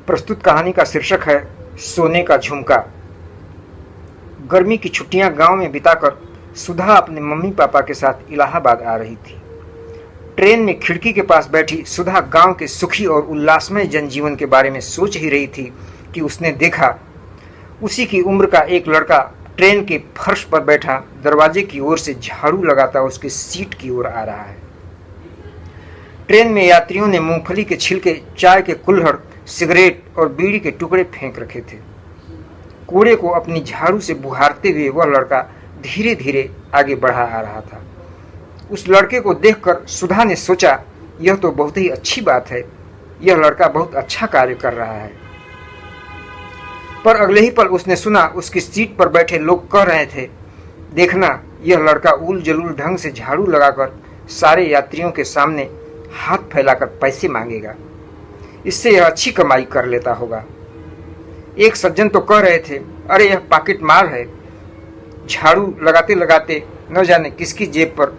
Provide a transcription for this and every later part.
प्रस्तुत कहानी का शीर्षक है सोने का झुमका। गर्मी की छुट्टियां गांव में बिताकर सुधा अपने मम्मी पापा के साथ इलाहाबाद आ रही थी। ट्रेन में खिड़की के पास बैठी सुधा गांव के सुखी और उल्लासमय जनजीवन के बारे में सोच ही रही थी कि उसने देखा उसी की उम्र का एक लड़का ट्रेन के फर्श पर बैठा दरवाजे की ओर से झाड़ू लगाता उसकी सीट की ओर आ रहा है। ट्रेन में यात्रियों ने मूंगफली के छिलके, चाय के कुल्हड़, सिगरेट और बीड़ी के टुकड़े फेंक रखे थे। कूड़े को अपनी झाड़ू से बुहारते हुए वह लड़का धीरे धीरे आगे बढ़ा आ रहा था। उस लड़के को देखकर सुधा ने सोचा, यह तो बहुत ही अच्छी बात है, यह लड़का बहुत अच्छा कार्य कर रहा है। पर अगले ही पल उसने सुना उसकी सीट पर बैठे लोग कह रहे थे, देखना यह लड़का उल जलूल ढंग से झाड़ू लगाकर सारे यात्रियों के सामने हाथ फैलाकर पैसे मांगेगा, इससे यह अच्छी कमाई कर लेता होगा। एक सज्जन तो कह रहे थे, अरे यह पॉकेट मार है, झाड़ू लगाते लगाते न जाने किसकी जेब पर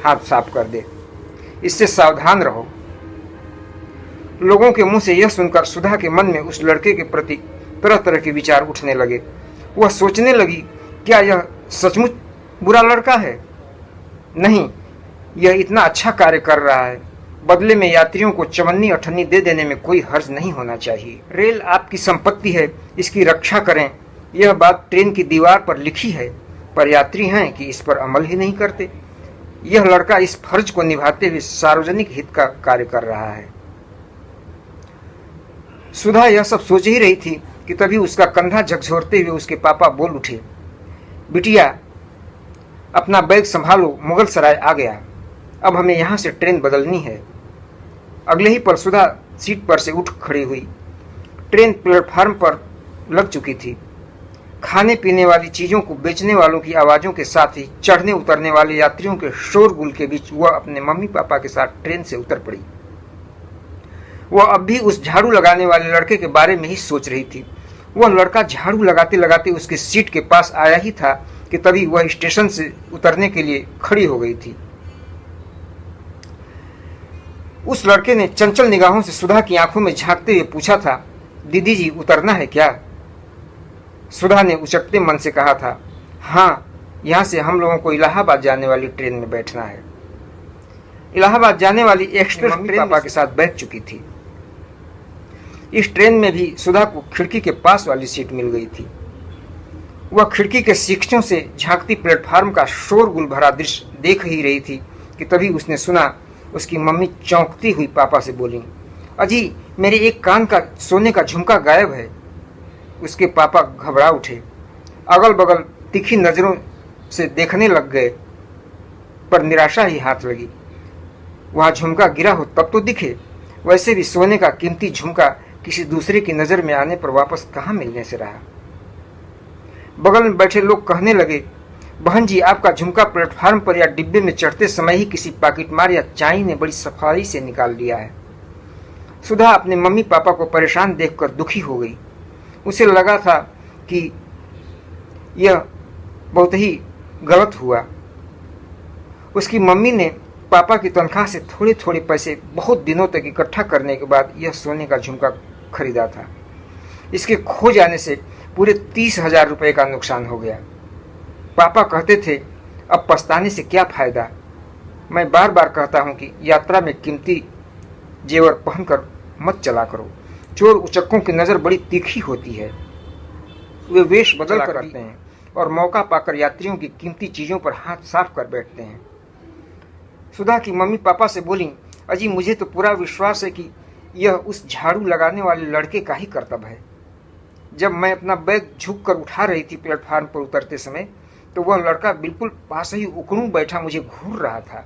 हाथ साफ कर दे, इससे सावधान रहो। लोगों के मुंह से यह सुनकर सुधा के मन में उस लड़के के प्रति तरह तरह के विचार उठने लगे। वह सोचने लगी, क्या यह सचमुच बुरा लड़का है? नहीं, यह इतना अच्छा कार्य कर रहा है, बदले में यात्रियों को चवन्नी अठन्नी दे देने में कोई हर्ज नहीं होना चाहिए। रेल आपकी संपत्ति है, इसकी रक्षा करें, यह बात ट्रेन की दीवार पर लिखी है, पर यात्री हैं कि इस पर अमल ही नहीं करते। यह लड़का इस फर्ज को निभाते हुए सार्वजनिक हित का कार्य कर रहा है। सुधा यह सब सोच ही रही थी कि तभी उसका कंधा झकझोरते हुए उसके पापा बोल उठे, बिटिया अपना बैग संभालो, मुगल सराय आ गया, अब हमें यहाँ से ट्रेन बदलनी है। अगले ही पल सुधा सीट पर से उठ खड़ी हुई। ट्रेन प्लेटफार्म पर लग चुकी थी। खाने पीने वाली चीजों को बेचने वालों की आवाजों के साथ ही चढ़ने उतरने वाले यात्रियों के शोरगुल के बीच वह अपने मम्मी पापा के साथ ट्रेन से उतर पड़ी। वह अब भी उस झाड़ू लगाने वाले लड़के के बारे में ही सोच रही थी। वह लड़का झाड़ू लगाते लगाते उसकी सीट के पास आया ही था कि तभी वह स्टेशन से उतरने के लिए खड़ी हो गई थी। उस लड़के ने चंचल निगाहों से सुधा की आंखों में झांकते हुए पूछा था, दीदी जी उतरना है क्या? सुधा ने उचकते मन से कहा था, हाँ, यहाँ से हम लोगों को इलाहाबाद जाने वाली ट्रेन में बैठना है। इलाहाबाद जाने वाली एक्सप्रेस ट्रेन पापा के साथ बैठ चुकी थी। इस ट्रेन में भी सुधा को खिड़की के पास वाली सीट मिल गई थी। वह खिड़की के शीशों से झांकती प्लेटफार्म का शोरगुल भरा दृश्य देख ही रही थी कि तभी उसने सुना उसकी मम्मी चौंकती हुई पापा से बोली, अजी मेरे एक कान का सोने का झुमका गायब है। उसके पापा घबरा उठे, अगल बगल तीखी नजरों से देखने लग गए, पर निराशा ही हाथ लगी। वहां झुमका गिरा हो तब तो दिखे, वैसे भी सोने का कीमती झुमका किसी दूसरे की नजर में आने पर वापस कहाँ मिलने से रहा। बगल में बैठे लोग कहने लगे, बहन जी आपका झुमका प्लेटफार्म पर या डिब्बे में चढ़ते समय ही किसी पॉकेटमार या चाई ने बड़ी सफाई से निकाल लिया है। सुधा अपने मम्मी पापा को परेशान देखकर दुखी हो गई। उसे लगा था कि यह बहुत ही गलत हुआ। उसकी मम्मी ने पापा की तनख्वाह से थोड़े थोड़े पैसे बहुत दिनों तक इकट्ठा करने के बाद यह सोने का झुमका खरीदा था। इसके खो जाने से पूरे 30,000 रुपये का नुकसान हो गया। पापा कहते थे, अब पछताने से क्या फायदा। मैं बार बार कहता हूं कि यात्रा में कीमती जेवर पहनकर मत चला करो, चोर उचक्कों की नजर बड़ी तीखी होती है। वे वेश बदल कर रखते हैं और मौका पाकर यात्रियों की कीमती चीजों पर हाथ साफ कर बैठते हैं। सुधा की मम्मी पापा से बोली, अजी मुझे तो पूरा विश्वास है कि यह उस झाड़ू लगाने वाले लड़के का ही कर्तव्य है। जब मैं अपना बैग झुक कर उठा रही थी प्लेटफार्म पर उतरते समय, तो वह लड़का बिल्कुल पास ही उकड़ू बैठा मुझे घूर रहा था।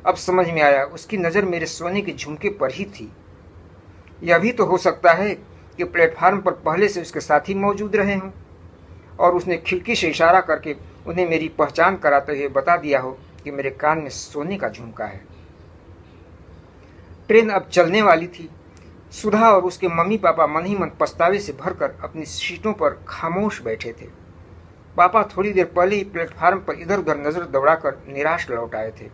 अब समझ में आया, उसकी नज़र मेरे सोने के झुमके पर ही थी। यह भी तो हो सकता है कि प्लेटफार्म पर पहले से उसके साथी मौजूद रहे हों और उसने खिड़की से इशारा करके उन्हें मेरी पहचान कराते हुए बता दिया हो कि मेरे कान में सोने का झुमका है। ट्रेन अब चलने वाली थी। सुधा और उसके मम्मी पापा मन ही मन पछतावे से भरकर अपनी सीटों पर खामोश बैठे थे। पापा थोड़ी देर पहले ही प्लेटफार्म पर इधर उधर नजर दौड़ाकर निराश लौट आए थे।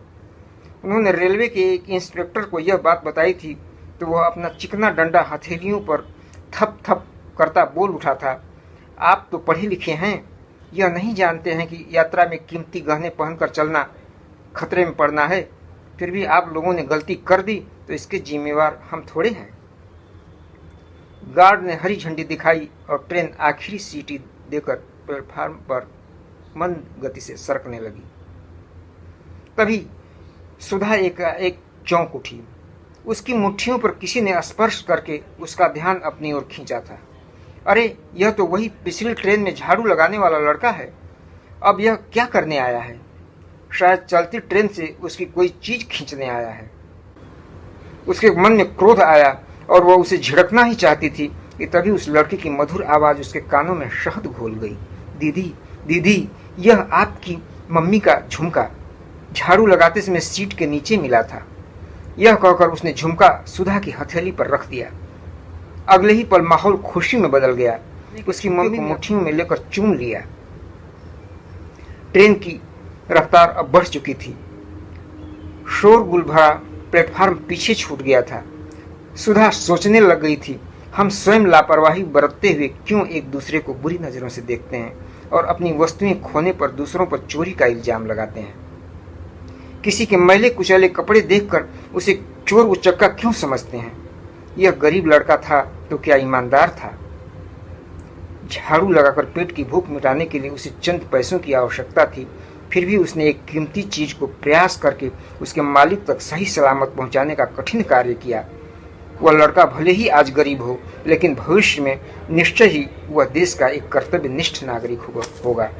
उन्होंने रेलवे के एक इंस्पेक्टर को यह बात बताई थी तो वह अपना चिकना डंडा हथेलियों पर थप थप करता बोल उठा था, आप तो पढ़े लिखे हैं, यह नहीं जानते हैं कि यात्रा में कीमती गहने पहनकर चलना खतरे में पड़ना है। फिर भी आप लोगों ने गलती कर दी तो इसके जिम्मेवार हम थोड़े हैं। गार्ड ने हरी झंडी दिखाई और ट्रेन आखिरी सीटी देकर प्लेटफार्म पर मंद गति से सरकने लगी। तभी सुधा एक चौंक उठी। उसकी मुट्ठियों पर किसी ने स्पर्श करके उसका ध्यान अपनी ओर खींचा था। अरे, यह तो वही पिछली ट्रेन में झाड़ू लगाने वाला लड़का है। अब यह क्या करने आया है? शायद चलती ट्रेन से उसकी कोई चीज खींचने आया है। उसके मन में क्रोध आया और वह उसे झिड़कना ही चाहती थी कि तभी उस लड़के की मधुर आवाज उसके कानों में शहद घोल गई। दीदी, दीदी, यह आपकी मम्मी का झुमका झाड़ू लगाते समय सीट के नीचे मिला था। यह कहकर उसने झुमका सुधा की हथेली पर रख दिया। अगले ही पल माहौल खुशी में बदल गया। उसकी मम्मी को मुट्ठियों में लेकर चूम लिया। ट्रेन की रफ्तार अब बढ़ चुकी थी। शोरगुल भरा प्लेटफार्म पीछे छूट गया था। सुधा सोचने लग गई थी, हम स्वयं लापरवाही बरतते हुए क्यों एक दूसरे को बुरी नजरों से देखते हैं और अपनी वस्तुएं खोने पर दूसरों पर चोरी का इल्जाम लगाते हैं। किसी के मैले कुचैले कपड़े देखकर उसे चोर उचक्का क्यों समझते हैं? यह गरीब लड़का था तो क्या ईमानदार था? झाड़ू लगाकर पेट की भूख मिटाने के लिए उसे चंद पैसों की आवश्यकता थी, फिर भी उसने एक कीमती चीज को प्रयास करके उसके मालिक तक सही सलामत पहुंचाने का कठिन कार्य किया। वह लड़का भले ही आज गरीब हो, लेकिन भविष्य में निश्चय ही वह देश का एक कर्तव्यनिष्ठ नागरिक होगा।